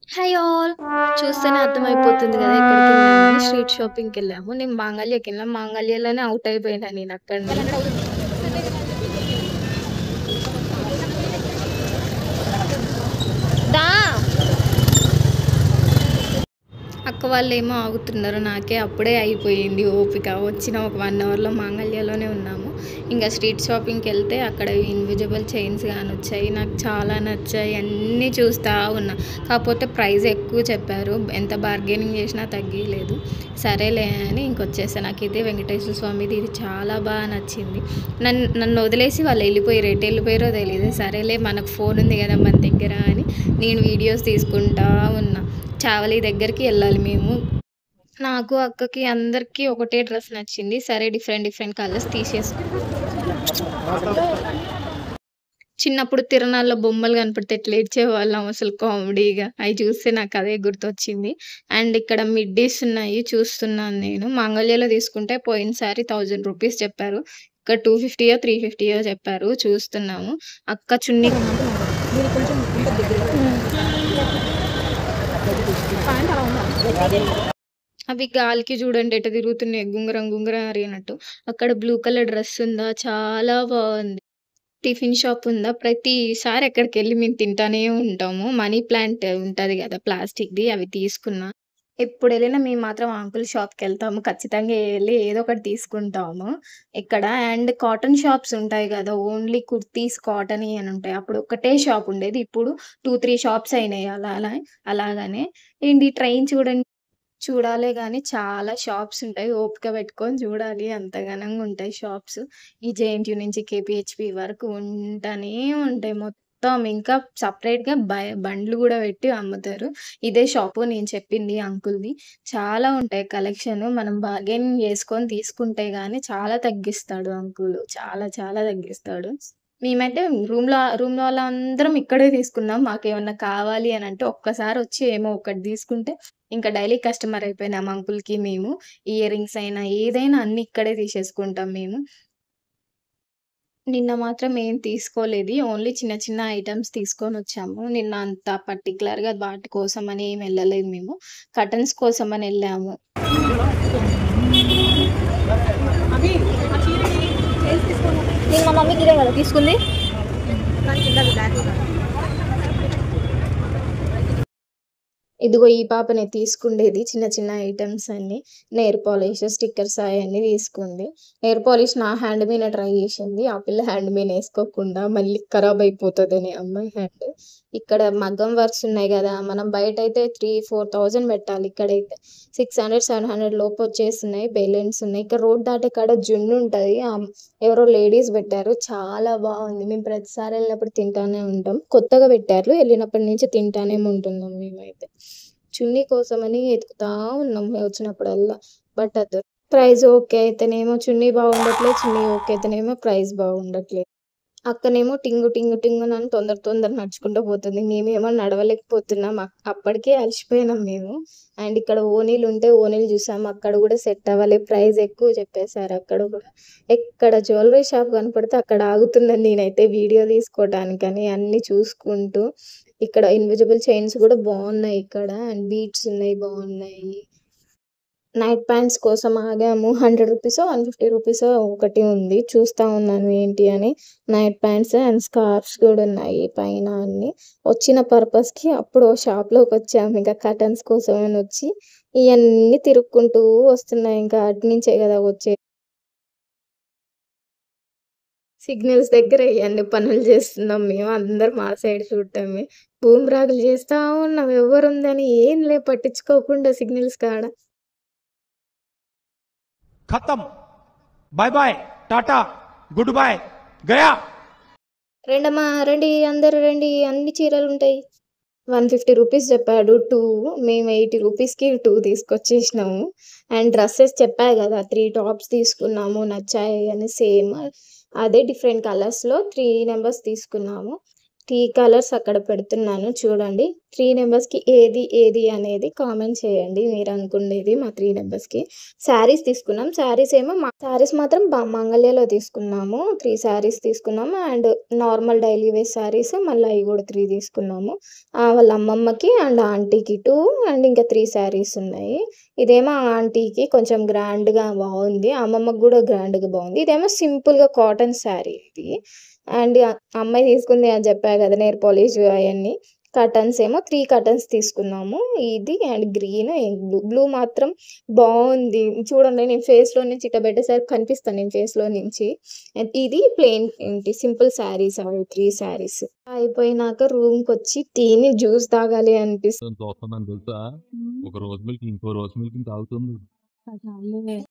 Hi all. చూస్తేనే అర్థమైపోతుంది గదా! ఎక్కడికెళ్ళామని. స్ట్రీట్ షాపింగ్‌కెళ్ళాము. నేను మాంగళ్యకెళ్ళాం. మాంగళ్యలోనే ఔట్ అయిపోయినా నేనక్కడనే. దా అక్క వాళ్ళేమో ఆగుతున్నారు. నాకే అప్పుడే అయిపోయింది ఓపిక. వచ్చిన ఒక 1 అవర్‌లో మాంగళ్యలోనే ఉన్నాము. ఇంగ స్ట్రీట్ షాపింగ్‌కెళ్తే అక్కడ ఇన్విజిబుల్ చైన్స్ గానొచ్చాయి. నాకు చాలా నచ్చాయి. అన్నీ చూస్తా ఉన్నా. కాకపోతే ప్రైస్ ఎక్కువ చెప్పారు. ఎంత బార్గెనింగ్ చేసినా తగ్గీయలేదు. సరేలే అని ఇంకొచ్చేసా. నాకిదే వెంకటేశ్వర స్వామిది ఇది చాలా నచ్చింది. నన్ను వదిలేసి వాళ్ళు ఎళ్ళిపోయారు. ఎటెళ్ళిపోయారో తెలీదు. సరేలే మనకు ఫోన్ ఉంది గదా మన దగ్గర అని నేను వీడియోస్ తీసుకుంటా ఉన్నా. చావలి దగ్గరికి ఎళ్ళాలి మేము. నాకు, అక్కకి అందరికి ఒకటే డ్రెస్ నచ్చింది. సరే డిఫరెంట్ డిఫరెంట్ కలర్స్ చిన్నప్పుడు తిరణాల్లో బొమ్మలు కనపడితే ఎట్లా ఏడ్చేవాళ్ళం అసలు కామెడీగా. అయి చూస్తే నాకదే గుర్తొచ్చింది. అండ్ ఇక్కడ మిడ్డీస్ ఉన్నాయి చూస్తున్నాను నేను. మాంగళ్యలో తీసుకుంటే పోయినసారి రూ. 1000 చెప్పారు. ఇక్కడ 250యో, 350యో చెప్పారు. చూస్తున్నాము. అక్క చున్నీ అవి గాలికి చూడండి ఎట్ట తిరుగుతున్నాయి గుంగరం గుంగరం అరిగినట్టు. అక్కడ బ్లూ కలర్ డ్రెస్ ఉందా చాలా బావుంది. టిఫిన్ షాప్ ఉందా ప్రతిసారి అక్కడికెళ్ళి మేము తింటానే ఉంటాము. మనీ ప్లాంట్ ఉంటది గదా! ప్లాస్టిక్‌ది అవి తీసుకున్నా. ఎప్పుడెళ్ళినా మేము మాత్రం ఆ అంకుల్ షాప్‌కెళ్తాము. ఖచ్చితంగా ఎళ్లి ఏదో ఒకటి తీసుకుంటాము ఇక్కడ. అండ్ కాటన్ షాప్స్ ఉంటాయి గదా! ఓన్లీ కుర్తీస్ కాటన్‌యి అని ఉంటాయి. అప్పుడు ఒకటే షాప్ ఉండేది. ఇప్పుడు 2, 3 షాప్స్ అయినాయి అలాగనే. ఏండి ట్రైన్ చూడండి. చూడాలే గానీ చాలా షాప్స్ ఉంటాయి. ఓపిక పెట్టుకొని చూడాలి. అంత ఘనంగా ఉంటాయి షాప్స్. ఈ జేఎన్‌టీయూ నుంచి కేపీహెచ్‌పీ వరకు ఉంటానే ఉంటాయి మొత్తం. ఇంకా సెపరేట్‌గా బండ్లు గూడా పెట్టి అమ్ముతారు. ఇదే షాపు నేను చెప్పింది అంకుల్‌ది. చాలా ఉంటాయి కలెక్షన్. మనం బార్గెయిన్ చేసుకొని తీసుకుంటే గానీ చాలా తగ్గిస్తాడు అంకుల్. చాలా చాలా తగ్గిస్తాడు. మేమైతే రూమ్‌లో వాళ్ళందరం ఇక్కడే తీసుకున్నాం. మాకేమన్నా కావాలి అనంటే ఒక్కసారొచ్చి ఏమో ఒకటి తీసుకుంటే ఇంకా డైలీ కస్టమర్ అయిపోయినాం అంకుల్‌కి మేము. ఇయర్ రింగ్స్ అయినా ఏదైనా అన్నీ ఇక్కడే తీసేసుకుంటాం మేము. నిన్న మాత్రం ఏం తీసుకోలేదు. ఓన్లీ చిన్న చిన్న ఐటెమ్స్ తీసుకొనొచ్చాము. నిన్న అంత పర్టిక్యులర్‌గా వాటి కోసమని ఏమి ఎళ్ళలేదు మేము. కర్టన్స్ కోసమని ఎళ్ళాము. నేను మా మమ్మీకి ఇదే కదా తీసుకుంది. ఇదిగో ఈ పాపనే తీసుకుండేది చిన్న చిన్న ఐటెమ్స్ అన్నీ. నెయిల్ పాలిష్, స్టిక్కర్స్ అయన్నీ తీసుకుంది. నెయిల్ పాలిష్ నా హ్యాండ్ మీదనే ట్రై చేసింది. ఆ పిల్ల హ్యాండ్ మీద ఏసుకోకుండా మళ్ళీ ఖరాబ్ అయిపోతదని అమ్మాయి హ్యాండ్. ఇక్కడ మగ్గం వర్క్స్ ఉన్నాయి గదా! మనం బయటైతే 3,000, 4,000 పెట్టాలి. ఇక్కడైతే 600, 700 లోపు వచ్చేస్తున్నాయి. బెలూన్స్ ఉన్నాయి. ఇక్కడ రోడ్ దాటే కాడ జున్నుంటది. ఎవరో లేడీస్ పెట్టారు. చాలా బావుంది. మేము ప్రతిసారి ఎళ్ళినప్పుడు తింటానే ఉంటాం. కొత్తగా పెట్టారు. ఎళ్ళినప్పటి నుంచి తింటానే ఉంటున్నాం మేమైతే. చున్నీ కోసమని ఎతుకుతా ఉన్నాం వచ్చినప్పుడల్లా. బట్ అది ప్రైస్ ఓకే అయితేనేమో చున్నీ బాగుండట్లేదు. చున్నీ ఓకే అయితేనేమో ప్రైస్ బాగుండట్లేదు. అక్కనేమో టింగు టింగు టింగునని తొందర తొందర నడుచుకుంటూ పోతుంది. మేమేమో నడవలేకపోతున్నాం. అప్పటికే అలసిపోయినాం మేము. అండ్ ఇక్కడ ఓణీలుంటే ఓణీలు చూసాం. అక్కడ గూడా సెట్ అవ్వలే. ప్రైస్ ఎక్కువ చెప్పేసారు అక్కడ గూడా. ఎక్కడ జ్యువెల్లరీ షాప్ కనపడితే అక్కడ ఆగుతున్నాను నేనైతే వీడియో తీసుకోవడానికని అన్నీ చూసుకుంటూ. ఇక్కడ ఇన్విజిబుల్ చైన్స్ గూడా బావున్నాయి ఇక్కడ. అండ్ బీడ్స్ ఉన్నాయి బావున్నాయి. నైట్ ప్యాంట్స్ కోసం ఆగాము. రూ. 100 150 ఒకటి ఉంది. చూస్తా ఉన్నాను ఏంటి అని. నైట్ ప్యాంట్స్ అండ్ స్కార్ఫ్స్ కూడా ఉన్నాయి పైన అన్నీ. వచ్చిన పర్పస్‌కి అప్పుడు ఓ షాప్‌లోకొచ్చాము. ఇంకా కర్టన్స్ కోసమని వచ్చి ఇయన్నీ తిరుక్కుంటూ వస్తున్నాయి. ఇంకా అటు నుంచే కదా వచ్చేది. సిగ్నల్స్ దగ్గర ఇయన్నీ పనులు చేస్తున్నాం మేము. అందరూ మా సైడ్ చూడటమే. బూమ్‌రాగులు చేస్తా ఉన్నాం. ఎవ్వరుందని ఏం పట్టించుకోకుండా సిగ్నల్స్ కాడ. खत्म bye bye tata goodbye गया రండమ్మా రండి అందరూ రండి అన్ని చీరలుంటాయి. రూ. 150 చెప్పాడు 2. మేము రూ. 80కి 2 తీసుకొచ్చేసినాము. అండ్ డ్రెసెస్ చెప్పా గదా! 3 టాప్స్ తీసుకున్నాము. నచ్చాయి అని సేమ్. అదే డిఫరెంట్ కలర్స్‌లో 3 నంబర్స్ తీసుకున్నాము. 3 కలర్స్ అక్కడ పెడుతున్నాను చూడండి. 3 మెంబర్స్‌కి ఏది అనేది కామెంట్ చేయండి. మీరనుకునేది మా 3 మెంబర్స్‌కి. శారీస్ తీసుకున్నాం. శారీస్ మాత్రం మంగళ్యలో తీసుకున్నాము. 3 శారీస్ తీసుకున్నాము. And normal daily wear saris మళ్ళీ అవి కూడా 3 తీసుకున్నాము. వాళ్ళ అమ్మమ్మకి అండ్ ఆంటీకి 2 అండ్ ఇంకా 3 శారీస్ ఉన్నాయి. ఇదేమో ఆంటీకి కొంచెం గ్రాండ్‌గా బావుంది. అమ్మమ్మకి కూడా గ్రాండ్‌గా బావుంది. ఇదేమో సింపుల్‌గా కాటన్ శారీ ఇది. అండ్ అమ్మాయి తీసుకుంది అని చెప్పా కదా! నెయిల్ పాలిష్ అయన్నీ. కర్టన్స్ ఏమో 3 కర్టన్స్ తీసుకున్నాము. ఇది అండ్ గ్రీన్ అండ్ బ్లూ మాత్రం బావుంది. చూడండి నేను ఫేస్‌లో నుంచి ఇట్ట పెట్టేసరికి కనిపిస్తాను నేను ఫేస్‌లో నుంచి. ఇది ప్లెయిన్ సింపుల్ శారీస్ అవి 3 శారీస్. అయిపోయినాక రూమ్‌కొచ్చి తిని జ్యూస్ తాగాలి చూస్తున్నాను తెలుసా? ఒక రోజు మిల్క్ ఇంకో రోజు మిల్క్ తాగుతుంది.